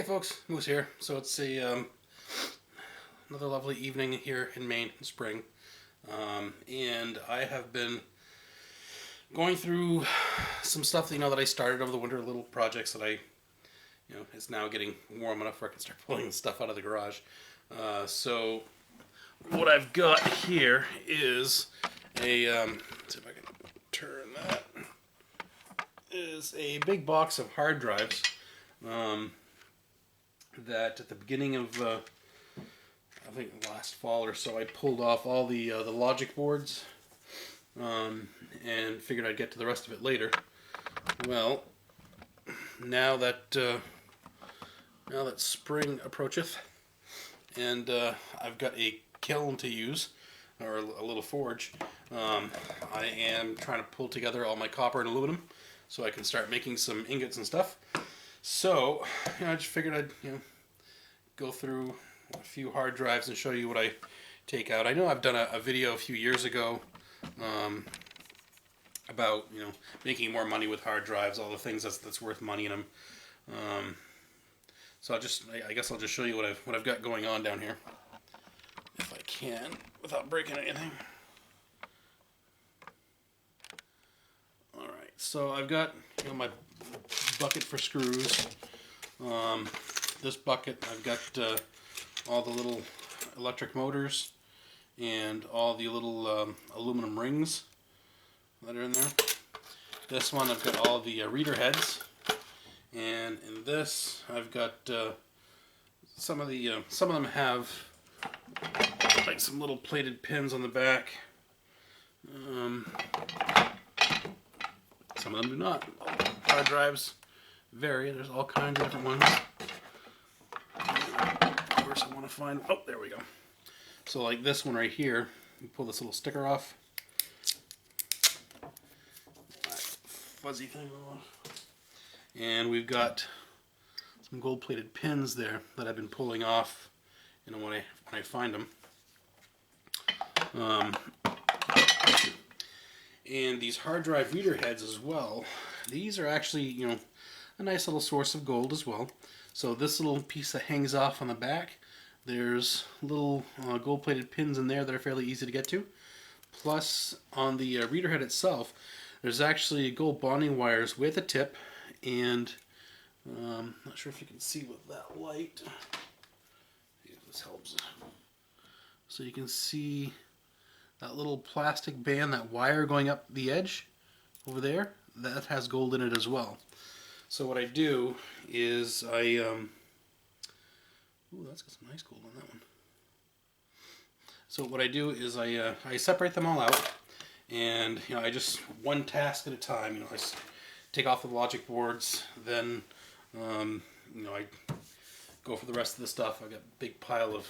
Hey folks, Moose here. So it's another lovely evening here in Maine in spring, and I have been going through some stuff that I started over the winter, little projects that it's now getting warm enough where I can start pulling the stuff out of the garage. So what I've got here is let's see if I can turn that. Is a big box of hard drives. That at the beginning of I think last fall or so, I pulled off all the logic boards, and figured I'd get to the rest of it later. Well, now that spring approacheth, and I've got a kiln to use, or a little forge, I am trying to pull together all my copper and aluminum so I can start making some ingots and stuff. So, I just figured I'd, go through a few hard drives and show you what I take out. I know I've done a video a few years ago about, making more money with hard drives, all the things that's worth money in them. So I guess I'll just show you what I've got going on down here, if I can, without breaking anything. All right, so I've got my bucket for screws. This bucket, I've got all the little electric motors and all the little aluminum rings that are in there. This one, I've got all the reader heads, and in this, I've got some of them have like some little plated pins on the back. Some of them do not. Hard drives vary. There's all kinds of different ones. Of course, I want to find. Oh, there we go. So, like this one right here, you pull this little sticker off. That fuzzy thing off. And we've got some gold-plated pins there that I've been pulling off. When I find them. And these hard drive reader heads as well. These are actually, a nice little source of gold as well. So this little piece that hangs off on the back, there's little gold-plated pins in there that are fairly easy to get to. Plus, on the reader head itself, there's actually gold bonding wires with a tip, and not sure if you can see with that light. See if this helps. So you can see that little plastic band, that wire going up the edge over there, that has gold in it as well. So what I do is ooh, that's got some nice gold on that one. So what I do is I separate them all out, and I just one task at a time. I take off the logic boards, then I go for the rest of the stuff. I've got a big pile of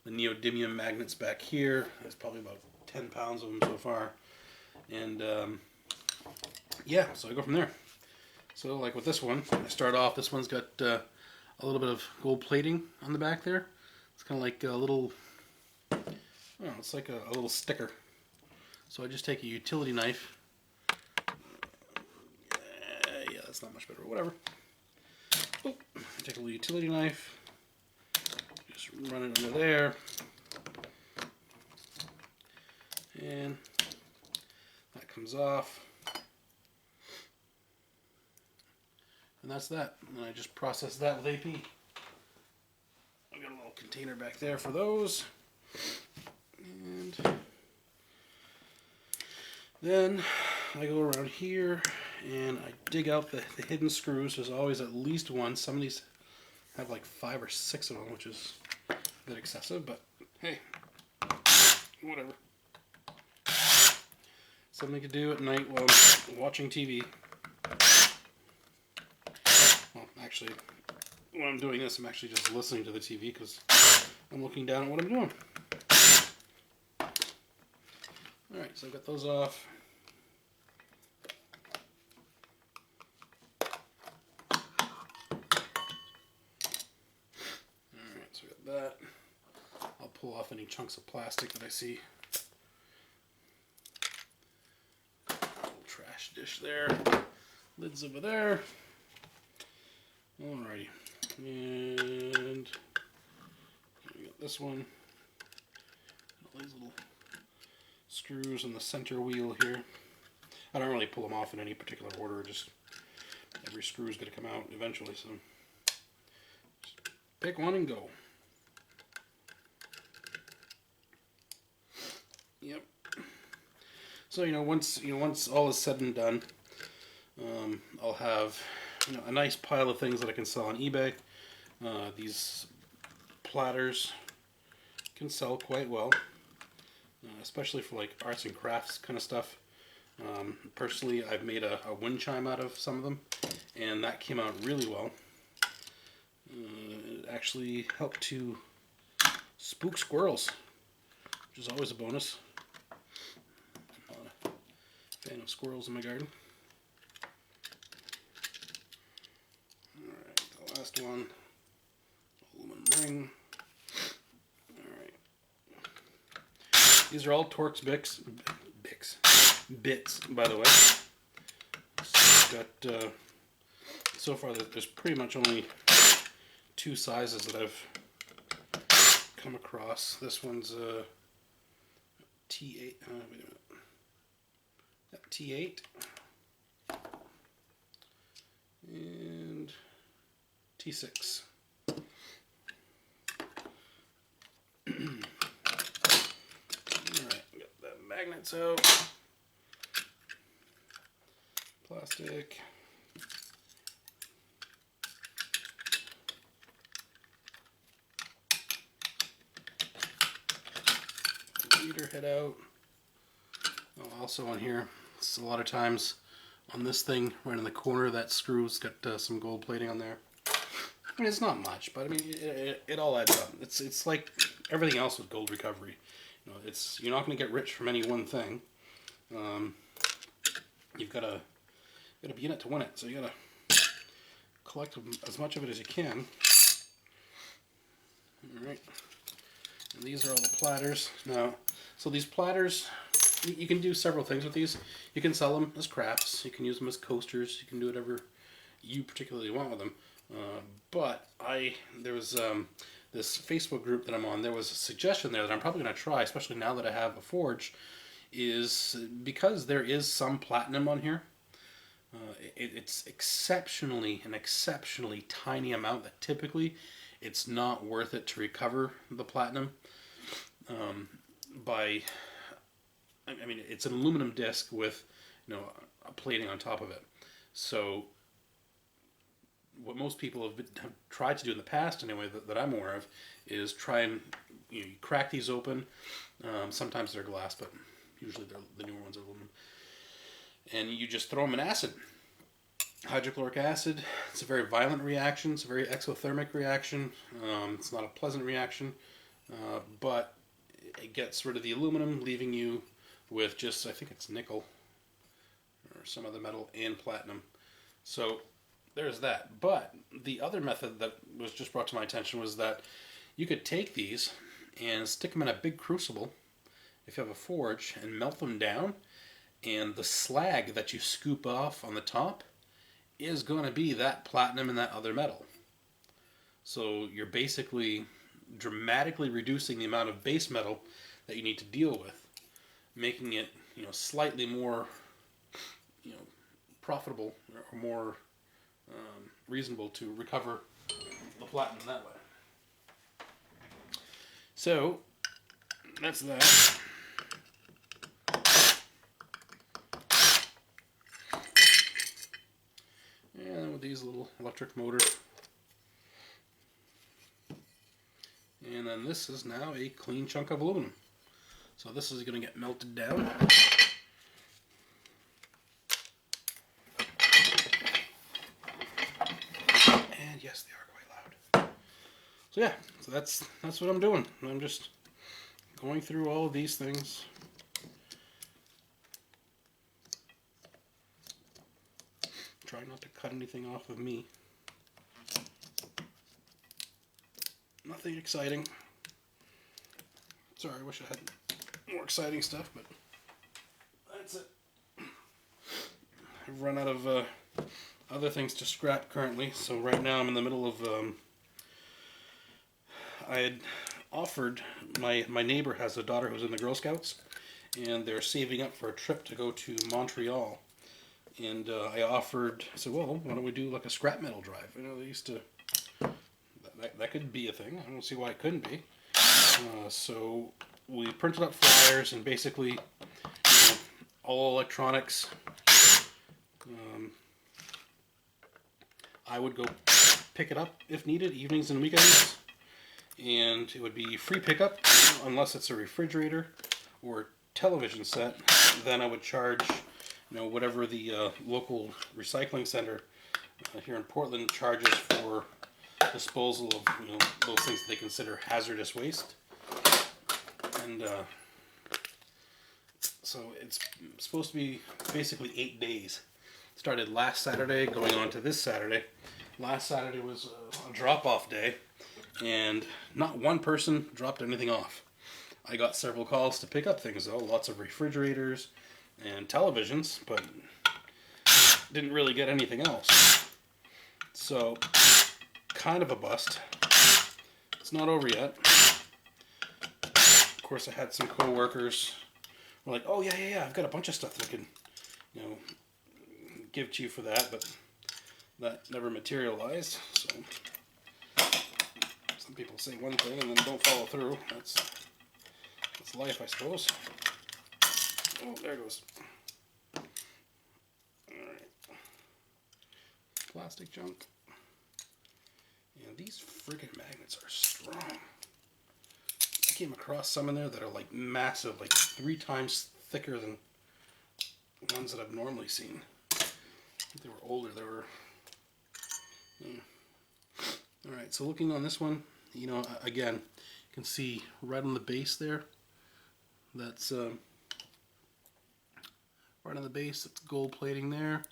the neodymium magnets back here. There's probably about 10 pounds of them so far, and yeah, so I go from there. So like with this one, I start off, this one's got a little bit of gold plating on the back there. It's kind of like a little, I don't know, it's like a little sticker. So I just take a utility knife. Yeah, that's not much better, whatever. Oh, take a little utility knife, just run it under there, and that comes off. And that's that. And I just process that with AP. I've got a little container back there for those. And then I go around here and I dig out the hidden screws. There's always at least one. Some of these have like 5 or 6 of them, which is a bit excessive, but hey, whatever. Something to do at night while I'm watching TV. Well, actually, when I'm doing this, I'm actually just listening to the TV because I'm looking down at what I'm doing. Alright, so I've got those off. Alright, so I got that. I'll pull off any chunks of plastic that I see. Little trash dish there. Lids over there. Alrighty. And we got this one. All these little screws in the center wheel here. I don't really pull them off in any particular order, just every screw is going to come out eventually, so just pick one and go. Yep. So once all is said and done, I'll have a nice pile of things that I can sell on eBay. These platters can sell quite well, especially for like arts and crafts kind of stuff. Personally, I've made a wind chime out of some of them, and that came out really well. It actually helped to spook squirrels, which is always a bonus. I'm not a fan of squirrels in my garden. Alright, the last one, aluminum ring. Alright. These are all Torx bits, by the way. So I've got, so far there's pretty much only two sizes that I've come across. This one's a T8, wait a minute. Yep, T8. And T6. Alright, got the magnets out. Plastic. Heater head out. Oh, also on here, it's a lot of times on this thing right in the corner, that screw's got some gold plating on there. I mean, it's not much, but I mean, it all adds up. It's like everything else with gold recovery. You're not going to get rich from any one thing. You've got to be in it to win it. So you got to collect as much of it as you can. All right. And these are all the platters. Now, so these platters, you can do several things with these. You can sell them as crafts. You can use them as coasters. You can do whatever you particularly want with them. But there was this Facebook group that I'm on. There was a suggestion there that I'm probably going to try, especially now that I have a forge, is because there is some platinum on here. It's an exceptionally tiny amount that typically it's not worth it to recover the platinum. I mean, it's an aluminum disc with, a plating on top of it. So what most people have tried to do in the past, anyway, that I'm aware of, is try and you crack these open. Sometimes they're glass, but usually the newer ones are aluminum. And you just throw them in acid. Hydrochloric acid. It's a very violent reaction. It's a very exothermic reaction. It's not a pleasant reaction, but it gets rid of the aluminum, leaving you with just, I think it's nickel or some other metal and platinum. So there's that. But the other method that was just brought to my attention was that you could take these and stick them in a big crucible if you have a forge and melt them down, and the slag that you scoop off on the top is going to be that platinum and that other metal. So you're basically dramatically reducing the amount of base metal that you need to deal with, making it slightly more profitable or more reasonable to recover the platinum that way. So that's that. And with these little electric motors. And then this is now a clean chunk of aluminum. So this is going to get melted down. And yes, they are quite loud. So yeah, so that's what I'm doing. I'm just going through all of these things. Trying not to cut anything off of me. Nothing exciting. Sorry, I wish I had more exciting stuff, but that's it. I've run out of other things to scrap currently, so right now I'm in the middle of I had offered, my neighbor has a daughter who's in the Girl Scouts, and they're saving up for a trip to go to Montreal. And I offered, I said, well, why don't we do like a scrap metal drive? You know, they used to, that could be a thing. I don't see why it couldn't be. So we printed up flyers and basically, you know, all electronics. I would go pick it up if needed, evenings and weekends. And it would be free pickup unless it's a refrigerator or television set. Then I would charge, you know, whatever the local recycling center here in Portland charges for disposal of, you know, those things that they consider hazardous waste. And so it's supposed to be basically 8 days. Started last Saturday, going on to this Saturday. Last Saturday was a drop-off day, and not one person dropped anything off. I got several calls to pick up things though, lots of refrigerators and televisions, but didn't really get anything else. So, kind of a bust. It's not over yet. Of course, I had some co-workers who were like, oh yeah, I've got a bunch of stuff that I can, you know, give to you for that, but that never materialized. So some people say one thing and then don't follow through. That's life, I suppose. Oh, there it goes. Alright. Plastic junk. Yeah, these friggin' magnets are strong. I came across some in there that are like massive, like 3 times thicker than the ones that I've normally seen. They were older. They were. All right. So looking on this one, you know, again, you can see right on the base there. That's right on the base. It's gold plating there,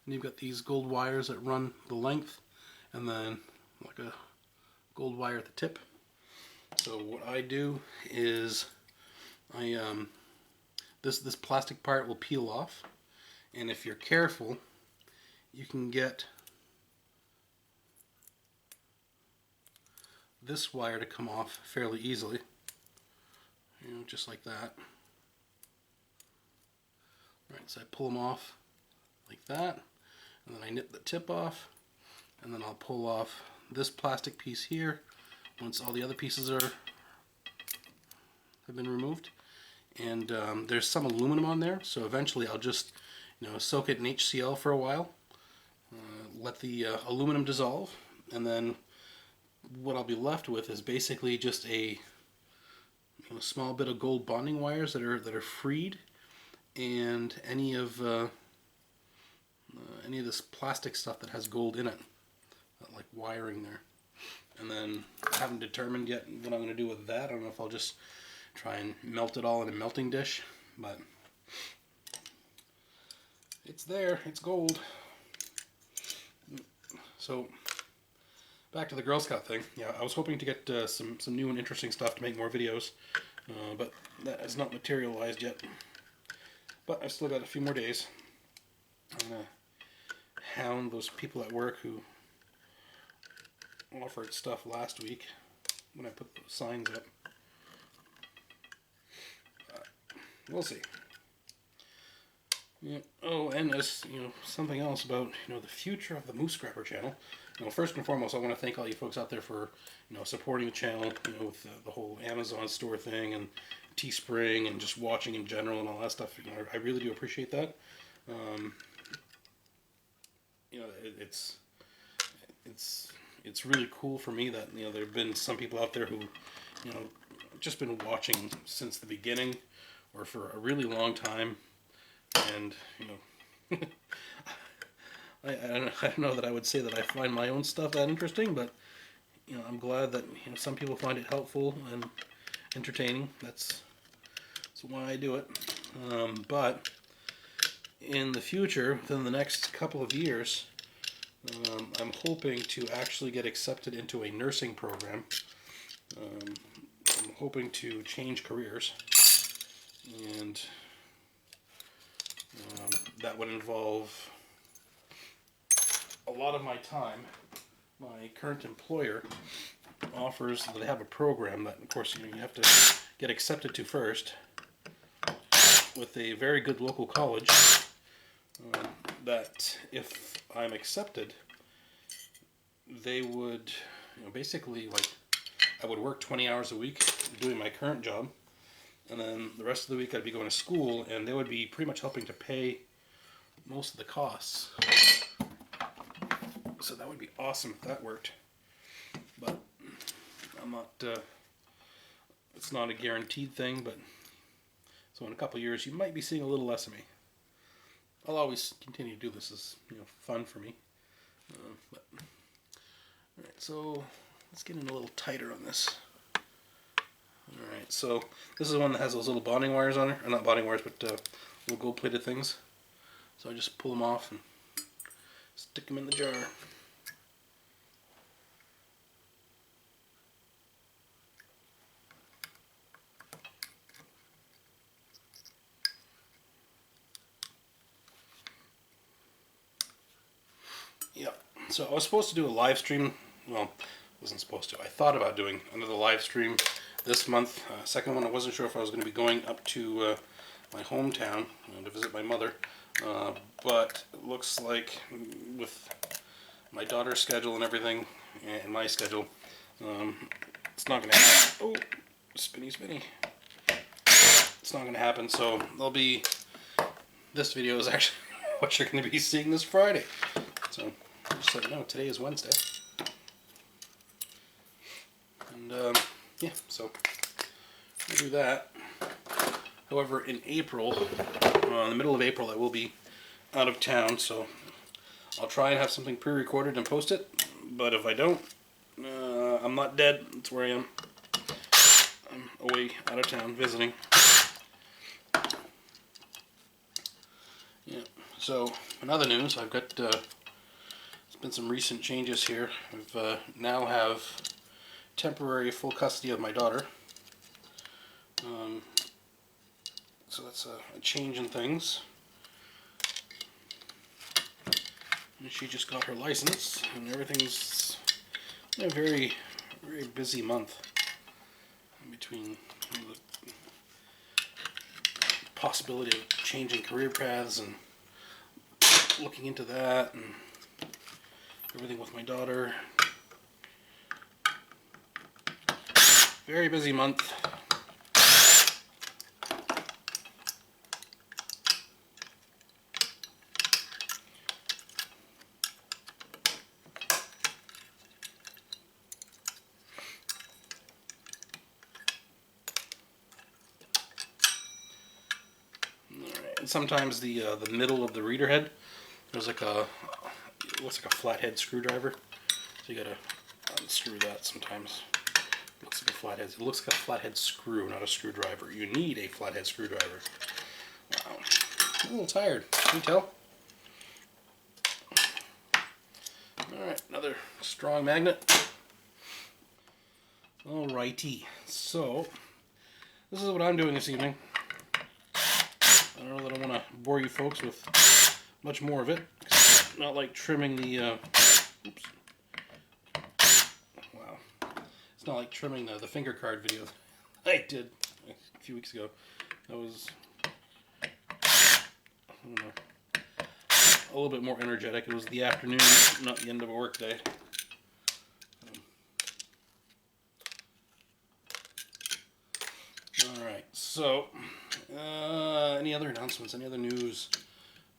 and you've got these gold wires that run the length, and then like a gold wire at the tip. So what I do is this plastic part will peel off, and if you're careful, you can get this wire to come off fairly easily, you know, just like that. Right, so I pull them off like that, and then I nip the tip off, and then I'll pull off this plastic piece here once all the other pieces have been removed. And there's some aluminum on there, so eventually I'll just, you know, soak it in HCl for a while. Let the aluminum dissolve, and then what I'll be left with is basically just a, you know, small bit of gold bonding wires that are freed, and any of this plastic stuff that has gold in it, like wiring there. And then I haven't determined yet what I'm going to do with that. I don't know if I'll just try and melt it all in a melting dish, but it's there. It's gold. So back to the Girl Scout thing. Yeah, I was hoping to get some new and interesting stuff to make more videos, but that has not materialized yet. But I've still got a few more days. I'm gonna hound those people at work who offered stuff last week when I put those signs up. We'll see. Yeah. Oh, and as you know, something else about, you know, the future of the Moose Scrapper channel. You know, first and foremost, I want to thank all you folks out there for, you know, supporting the channel. You know, with the whole Amazon store thing and Teespring and just watching in general and all that stuff. You know, I really do appreciate that. You know, it's really cool for me that, you know, there have been some people out there who, you know, just been watching since the beginning or for a really long time. And, you know, I don't know that I would say that I find my own stuff that interesting, but, you know, I'm glad that, you know, some people find it helpful and entertaining. That's why I do it. But in the future, within the next couple of years, I'm hoping to actually get accepted into a nursing program. I'm hoping to change careers, and that would involve a lot of my time. My current employer offers, they have a program that, of course, you have to get accepted to first with a very good local college. That if I'm accepted, they would, basically, like, I would work 20 hours a week doing my current job, and then the rest of the week I'd be going to school, and they would be pretty much helping to pay most of the costs. So that would be awesome if that worked. But I'm not, it's not a guaranteed thing, but so in a couple of years you might be seeing a little less of me. I'll always continue to do this as, fun for me. But alright, so let's get in a little tighter on this. Alright, so this is one that has those little bonding wires on it, or not bonding wires, but little gold plated things. So I just pull them off and stick them in the jar. Yep. So I was supposed to do a live stream. Well, wasn't supposed to. I thought about doing another live stream this month. Second one, I wasn't sure if I was going to be going up to my hometown to visit my mother. But it looks like with my daughter's schedule and everything, and my schedule, it's not going to happen. Oh, spinny, spinny. It's not going to happen. So there'll be. This video is actually what you're going to be seeing this Friday. So just let you know, today is Wednesday. And yeah, so we'll do that. However, in April, in the middle of April, I will be out of town, so I'll try and have something pre-recorded and post it. But if I don't, I'm not dead. That's where I am. I'm away, out of town, visiting. Yeah. So, in other news, I've got there's been some recent changes here. I now have temporary full custody of my daughter. So that's a change in things. And she just got her license, and everything's a very, very busy month in between the possibility of changing career paths and looking into that and everything with my daughter. Very busy month. And sometimes the middle of the reader head, there's like it looks like a flathead screwdriver. So you gotta unscrew that sometimes. It looks like a flathead. It looks like a flathead screw, not a screwdriver. You need a flathead screwdriver. Wow, I'm a little tired. Can you tell? All right, another strong magnet. Alrighty, so this is what I'm doing this evening. I don't know that I want to bore you folks with much more of it. It's not like trimming the, oops. Wow. It's not like trimming the finger card video I did a few weeks ago. That was, I don't know, a little bit more energetic. It was the afternoon, not the end of a work day. Alright, so, any other announcements, any other news?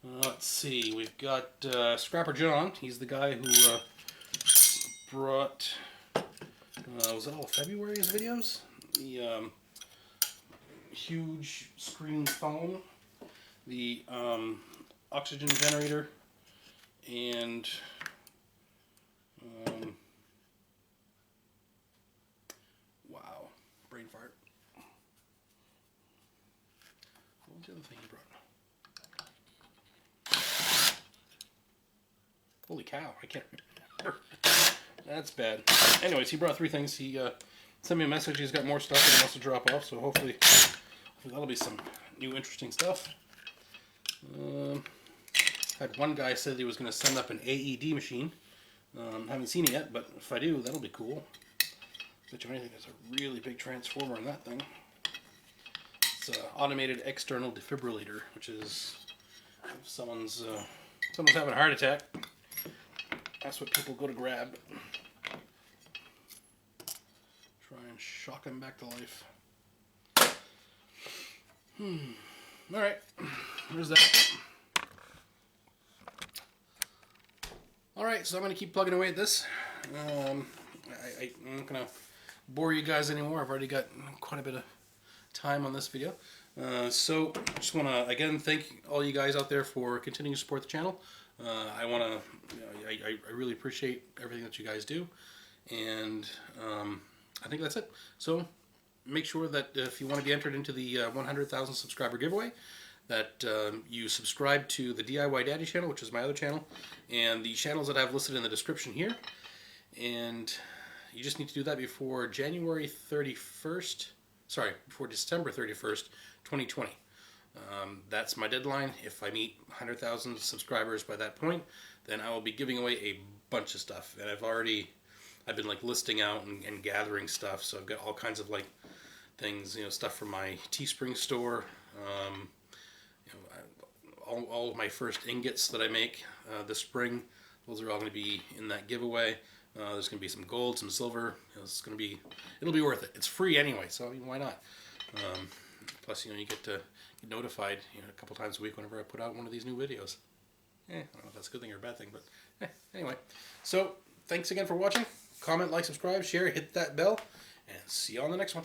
Let's see, we've got Scrapper John. He's the guy who brought, was it all February's videos? The huge screen phone, the oxygen generator, and wow, brain fart. What was the other thing he brought? Holy cow, I can't remember. That's bad. Anyways, he brought three things. He sent me a message. He's got more stuff that he wants to drop off, so hopefully that'll be some new interesting stuff. Had one guy said he was going to send up an AED machine. Haven't seen it yet, but if I do, that'll be cool. Bet you anything, there's a really big transformer in that thing. It's an automated external defibrillator, which is if someone's having a heart attack, that's what people go to grab. Try and shock them back to life. Alright, there's that. Alright, so I'm going to keep plugging away at this. I'm not going to bore you guys anymore. I've already got quite a bit of time on this video. So I just want to again thank all you guys out there for continuing to support the channel. I want to, I really appreciate everything that you guys do, and I think that's it. So make sure that if you want to be entered into the 100,000 subscriber giveaway, that you subscribe to the DIY Daddy channel, which is my other channel, and the channels that I've listed in the description here. And you just need to do that before January 31st. Sorry, before December 31st, 2020. That's my deadline. If I meet 100,000 subscribers by that point, then I will be giving away a bunch of stuff. And I've been like listing out and gathering stuff. So I've got all kinds of like things, stuff from my Teespring store. All of my first ingots that I make this spring, those are all going to be in that giveaway. There's going to be some gold, some silver. It'll be worth it. It's free anyway, so why not? Plus, you get to get notified a couple times a week whenever I put out one of these new videos. I don't know if that's a good thing or a bad thing, but anyway. So, thanks again for watching. Comment, like, subscribe, share, hit that bell, and see you on the next one.